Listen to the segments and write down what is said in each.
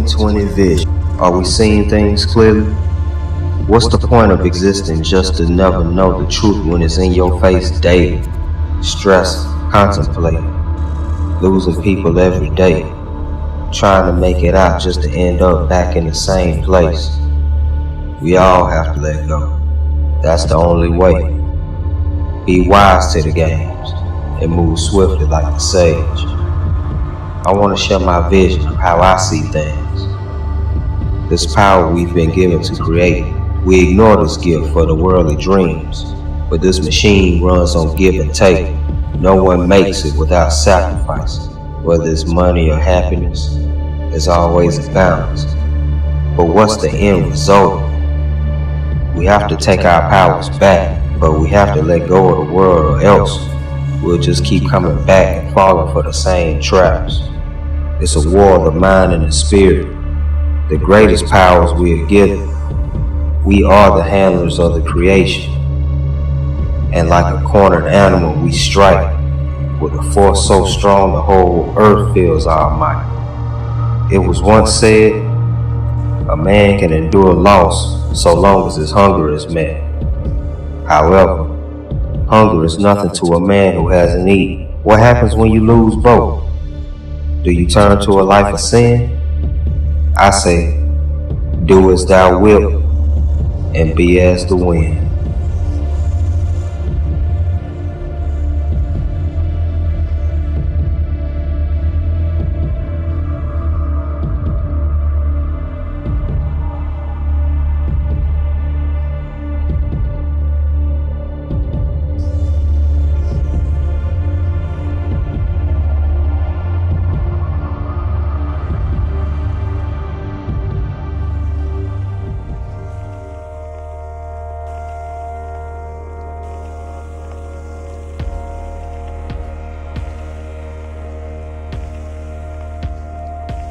2020 vision. Are we seeing things clearly? What's the point of existing just to never know the truth when it's in your face daily? Stress, contemplate, losing people every day, trying to make it out just to end up back in the same place. We all have to let go. That's the only way. Be wise to the games and move swiftly like the sage. I want to share my vision of how I see things. This power we've been given to create. We ignore this gift for the worldly dreams, but this machine runs on give and take. No one makes it without sacrifice. Whether it's money or happiness, there's always a balance. But what's the end result? We have to take our powers back, but we have to let go of the world, or else we'll just keep coming back and falling for the same traps. It's a war of the mind and the spirit. The greatest powers we are given. We are the handlers of the creation. And like a cornered animal, we strike with a force so strong the whole earth feels our might. It was once said, a man can endure loss so long as his hunger is met. However, hunger is nothing to a man who hasn't eaten. What happens when you lose both? Do you turn to a life of sin? I say, do as thou wilt, and be as the wind.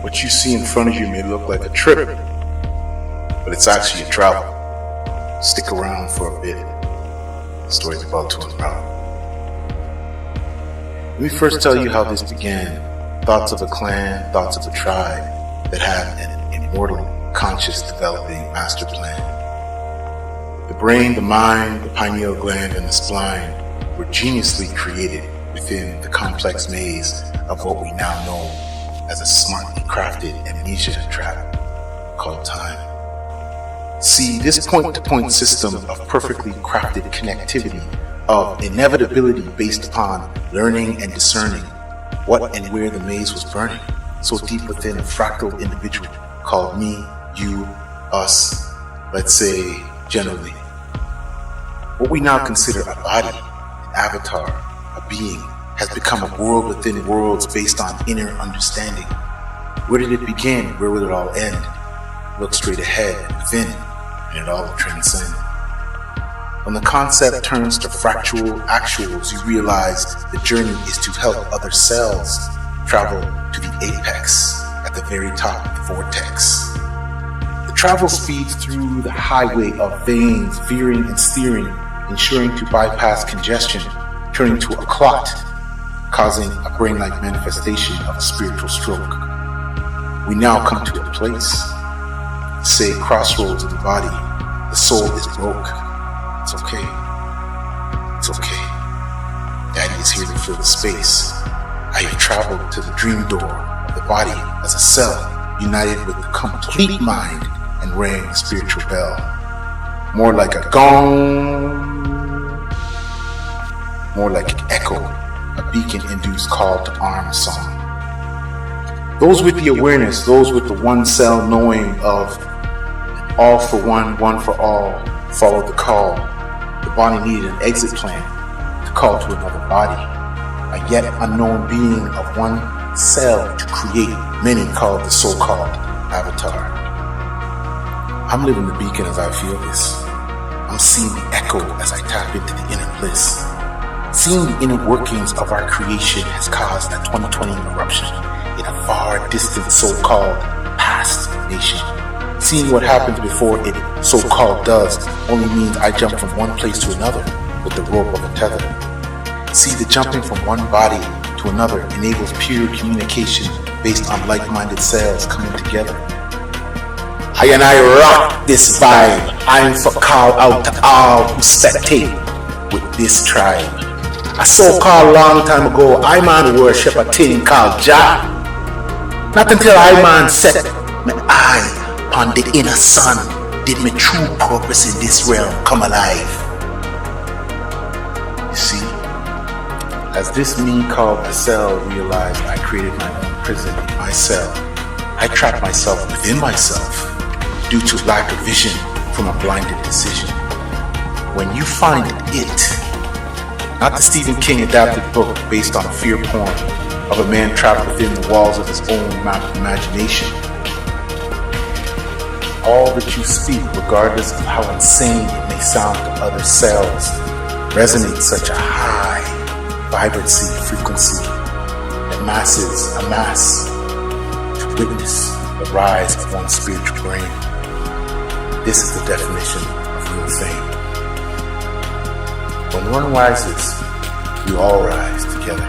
What you see in front of you may look like a trip, but it's actually a travel. Stick around for a bit. The story's about to unravel. Let me first tell you how this began. Thoughts of a clan, thoughts of a tribe that had an immortal, conscious developing master plan. The brain, the mind, the pineal gland, and the spine were geniusly created within the complex maze of what we now know as a smartly crafted amnesia trap called time. See, this point-to-point system of perfectly crafted connectivity, of inevitability based upon learning and discerning what and where the maze was burning, so deep within a fractal individual called me, you, us, let's say generally. What we now consider a body, an avatar, a being, has become a world within worlds based on inner understanding. Where did it begin? Where will it all end? Look straight ahead and within, and it all will transcend. When the concept turns to fractal actuals, you realize the journey is to help other cells travel to the apex at the very top of the vortex. The travel speeds through the highway of veins, veering and steering, ensuring to bypass congestion, turning to a clot, causing a brain-like manifestation of a spiritual stroke. We now come to a place, say crossroads of the body. The soul is broke. It's okay. It's okay. Daddy is here to fill the space. I have traveled to the dream door of the body as a cell, united with the complete mind, and rang the spiritual bell. More like a gong, more like an echo, a beacon-induced call to arms song. Those with the awareness, those with the one cell knowing of all for one, one for all, followed the call. The body needed an exit plan to call to another body, a yet unknown being of one cell to create many called the so-called avatar. I'm living the beacon as I feel this. I'm seeing the echo as I tap into the inner bliss. Seeing the inner workings of our creation has caused a 2020 eruption in a far distant so-called past nation. Seeing what happens before it so-called does only means I jump from one place to another with the rope of a tether. See, the jumping from one body to another enables pure communication based on like-minded cells coming together and I rock this vibe. I'm for call out to all who spectate with this tribe. A so-called long time ago, I man worship a thing called Jah. Not until I man set my eye upon the inner sun did my true purpose in this realm come alive. You see, as this me called the cell realized I created my own prison in my cell, I trapped myself within myself due to lack of vision from a blinded decision. When you find it, not the Stephen King adapted book based on fear porn of a man trapped within the walls of his own imagination. All that you speak, regardless of how insane it may sound to other cells, resonates such a high vibrancy frequency that masses amass to witness the rise of one's spiritual brain. This is the definition of real fame. When one rises, we all rise together.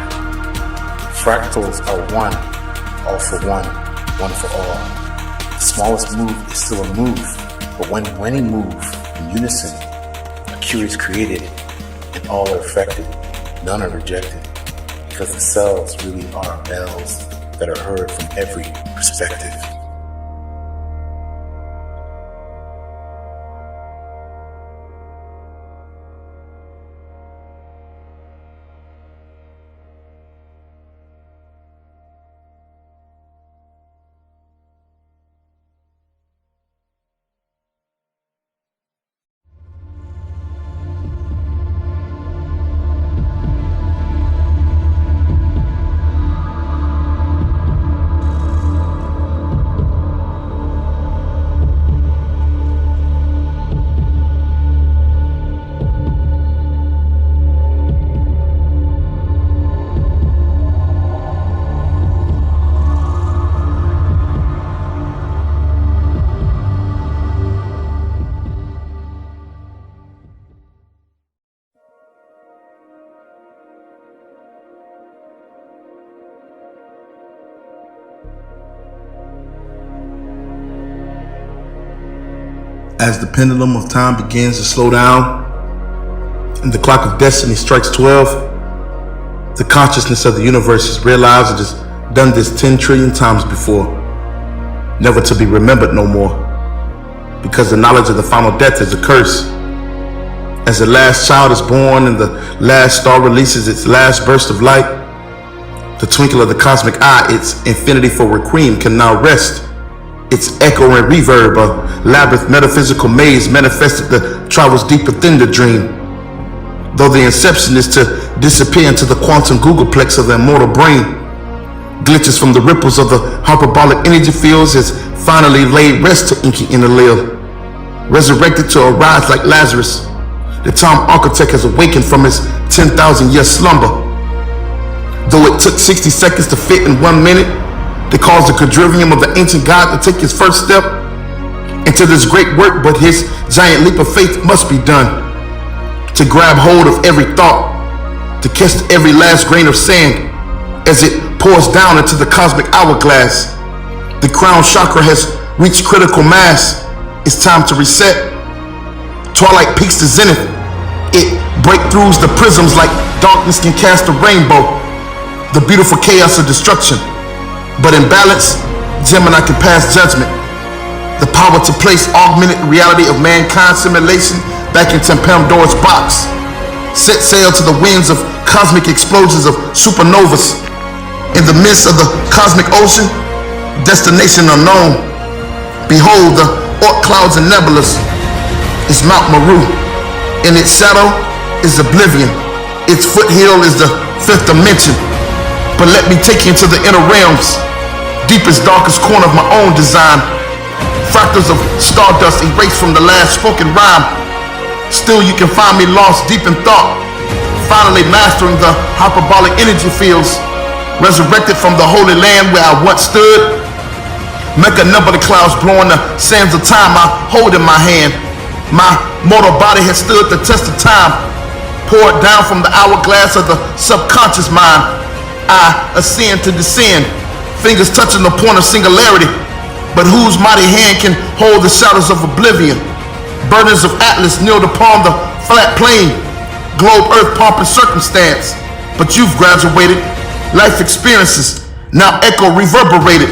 Fractals are one, all for one, one for all. The smallest move is still a move, but when many move in unison, a cure is created and all are affected, none are rejected, because the cells really are bells that are heard from every perspective. As the pendulum of time begins to slow down and the clock of destiny strikes 12, the consciousness of the universe has realized it has done this 10 trillion times before, never to be remembered no more, because the knowledge of the final death is a curse. As the last child is born and the last star releases its last burst of light, the twinkle of the cosmic eye, its infinity for requiem, can now rest. Its echo and reverb, a labyrinth metaphysical maze manifested that travels deep within the dream. Though the inception is to disappear into the quantum googleplex of the immortal brain, glitches from the ripples of the hyperbolic energy fields has finally laid rest to inky inner Lil, resurrected to arise like Lazarus. The time architect has awakened from his 10,000-year slumber. Though it took 60 seconds to fit in 1 minute, they caused the quadrivium of the ancient god to take his first step into this great work, but his giant leap of faith must be done. To grab hold of every thought, to catch every last grain of sand as it pours down into the cosmic hourglass. The crown chakra has reached critical mass. It's time to reset. Twilight peaks to zenith. It breakthroughs the prisms like darkness can cast a rainbow. The beautiful chaos of destruction. But in balance, Gemini can pass judgment. The power to place augmented reality of mankind's simulation back into Pandora's box. Set sail to the winds of cosmic explosions of supernovas. In the midst of the cosmic ocean, destination unknown. Behold, the Oort clouds and nebulas is Mount Meru. In its shadow is oblivion. Its foothill is the fifth dimension. But let me take you into the inner realms, deepest, darkest corner of my own design. Fractals of stardust erased from the last spoken rhyme. Still you can find me lost deep in thought, finally mastering the hyperbolic energy fields, resurrected from the holy land where I once stood. Mecca number the clouds blowing the sands of time I hold in my hand. My mortal body has stood the test of time, poured down from the hourglass of the subconscious mind. I ascend to descend, fingers touching the point of singularity. but whose mighty hand can hold the shadows of oblivion? Burdens of Atlas kneeled upon the flat plain, globe, earth, pomp, and circumstance. But you've graduated, life experiences now echo reverberated.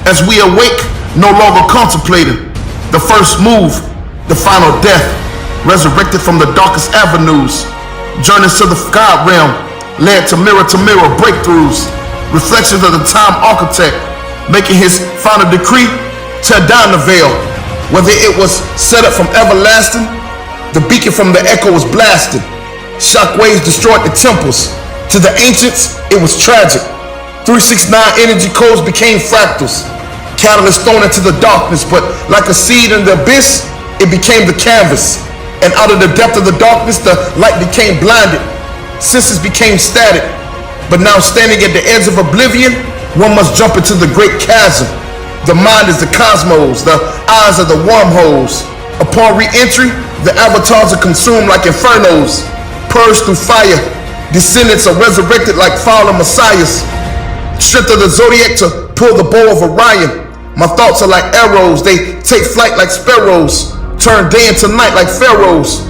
As we awake, no longer contemplating the first move, the final death, resurrected from the darkest avenues. Journeys to the God realm led to mirror breakthroughs, reflections of the time architect, making his final decree, tear down the veil. Whether it was set up from everlasting, the beacon from the echo was blasted. Shockwaves destroyed the temples. To the ancients, it was tragic. 369 energy codes became fractals. Catalyst thrown into the darkness, but like a seed in the abyss, it became the canvas. And out of the depth of the darkness, the light became blinded. Senses became static. But now standing at the edge of oblivion, one must jump into the great chasm. The mind is the cosmos, the eyes are the wormholes. Upon re-entry, the avatars are consumed like infernos. Purged through fire, descendants are resurrected like fallen messiahs. Strength of the zodiac to pull the bow of Orion. My thoughts are like arrows, they take flight like sparrows, turn day into night like pharaohs.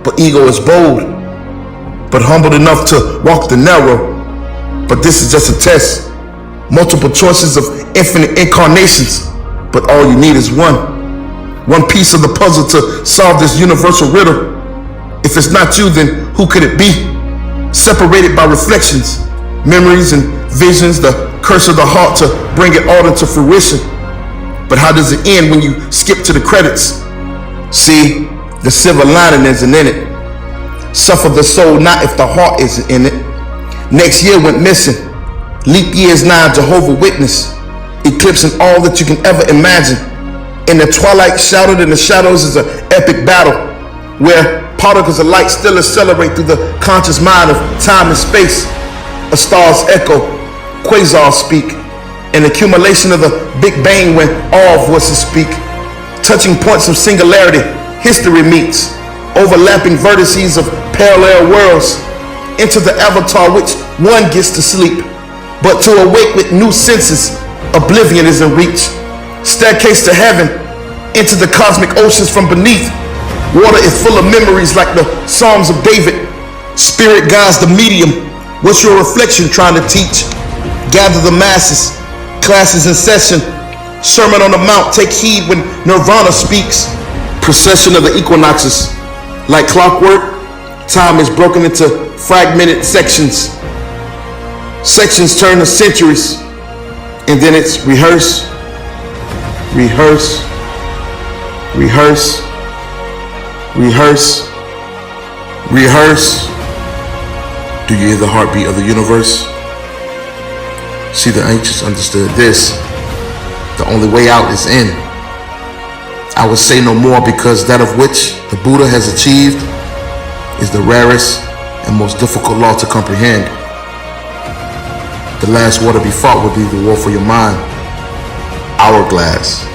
But ego is bold, but humbled enough to walk the narrow. But this is just a test. Multiple choices of infinite incarnations, but all you need is one. One piece of the puzzle to solve this universal riddle. If it's not you, then who could it be? Separated by reflections, memories and visions, the curse of the heart to bring it all into fruition. But how does it end when you skip to the credits? See, the silver lining isn't in it. Suffer the soul not if the heart isn't in it. Next year went missing. Leap years now, Jehovah Witness, eclipsing all that you can ever imagine. In the twilight, shrouded in the shadows, is an epic battle where particles of light still accelerate through the conscious mind of time and space. A star's echo, quasars speak, an accumulation of the Big Bang when all voices speak. Touching points of singularity, history meets, overlapping vertices of parallel worlds. Into the avatar which one gets to sleep. But to awake with new senses, oblivion is in reach. Staircase to heaven, into the cosmic oceans from beneath. Water is full of memories like the Psalms of David. Spirit guides the medium. What's your reflection trying to teach? Gather the masses, classes in session. Sermon on the Mount, take heed when Nirvana speaks. Procession of the equinoxes. Like clockwork, time is broken into fragmented sections. Sections turn to centuries, and then it's rehearse, rehearse, rehearse, rehearse, rehearse. Do you hear the heartbeat of the universe? See, the ancients understood this. The only way out is in. I will say no more, because that of which the Buddha has achieved is the rarest and most difficult law to comprehend. The last war to be fought will be the war for your mind. Hourglass.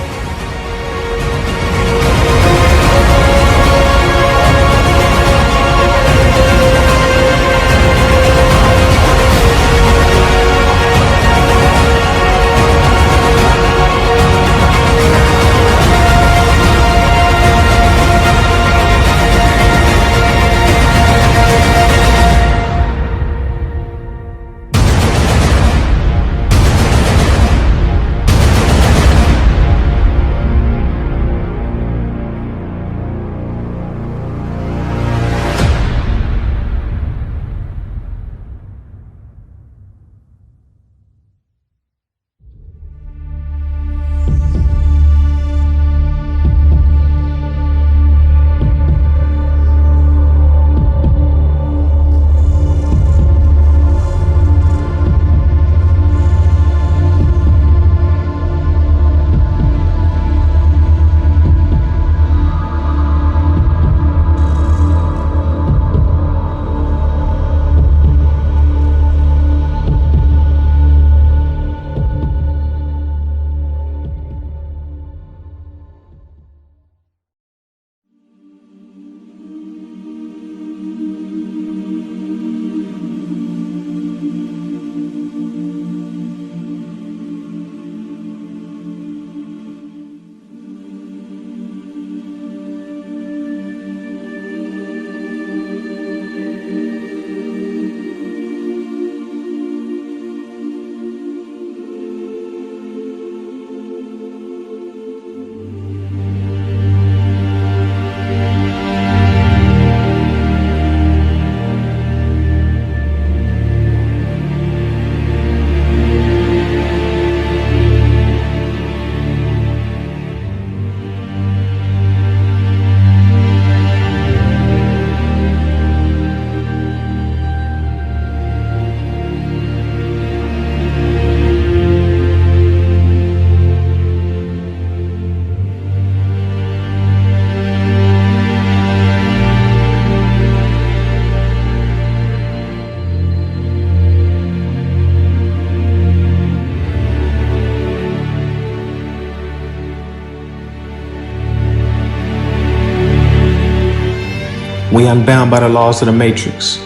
We unbound by the laws of the matrix.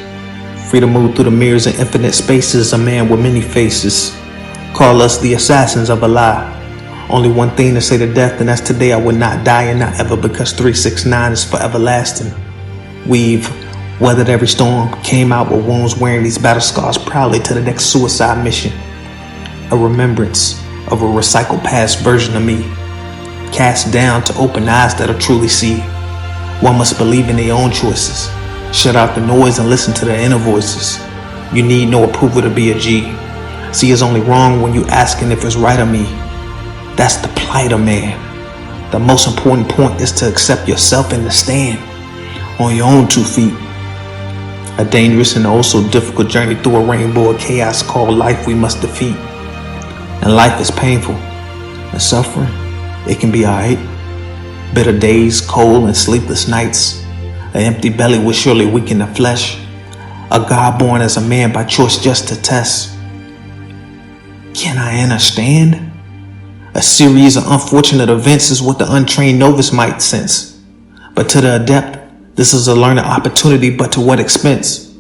Free to move through the mirrors and infinite spaces, a man with many faces. Call us the assassins of a lie. Only one thing to say to death, and that's today I would not die and not ever, because 369 is forever lasting. We've weathered every storm, came out with wounds, wearing these battle scars proudly to the next suicide mission. A remembrance of a recycled past version of me, cast down to open eyes that'll truly see. One must believe in their own choices. Shut out the noise and listen to their inner voices. You need no approval to be a G. See, it's only wrong when you asking if it's right of me. That's the plight of man. The most important point is to accept yourself and to stand on your own 2 feet. A dangerous and also difficult journey through a rainbow of chaos called life we must defeat. And life is painful and suffering. It can be alright. Bitter days, cold and sleepless nights. An empty belly will surely weaken the flesh. A God born as a man by choice just to test. Can I understand? A series of unfortunate events is what the untrained novice might sense. But to the adept, this is a learning opportunity, but to what expense?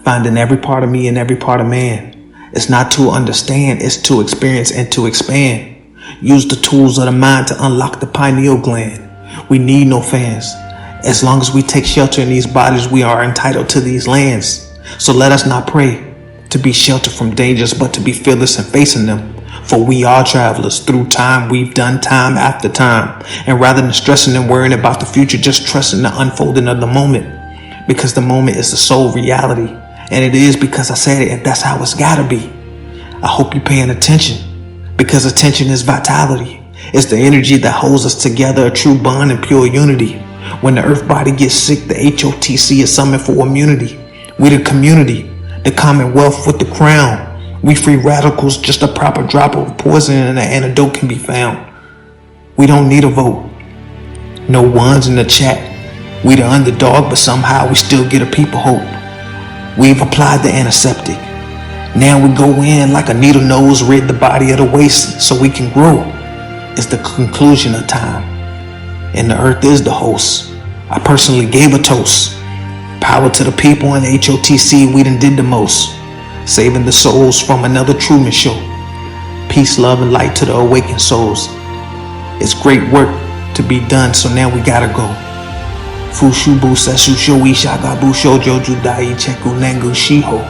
Finding every part of me and every part of man. It's not to understand, it's to experience and to expand. Use the tools of the mind to unlock the pineal gland. We need no fans. As long as we take shelter in these bodies, we are entitled to these lands. So let us not pray to be sheltered from dangers, but to be fearless in facing them. For we are travelers. Through time, we've done time after time. And rather than stressing and worrying about the future, just trusting the unfolding of the moment. Because the moment is the sole reality. And it is because I said it, and that's how it's gotta be. I hope you're paying attention. Because attention is vitality. It's the energy that holds us together, a true bond and pure unity. When the earth body gets sick, the H.O.T.C is summoned for immunity. We the community, the commonwealth with the crown. We free radicals, just a proper drop of poison and an antidote can be found. We don't need a vote. No ones in the chat. We the underdog, but somehow we still get a people hope. We've applied the antiseptic. Now we go in like a needle nose, rid the body of the waste so we can grow. It's the conclusion of time. And the earth is the host. I personally gave a toast. Power to the people in H.O.T.C, we done did the most. Saving the souls from another Truman Show. Peace, love, and light to the awakened souls. It's great work to be done, so now we gotta go. Fushubu Sesu Shoi Shagabu Shoujo Judai Cheku Nangu Shiho.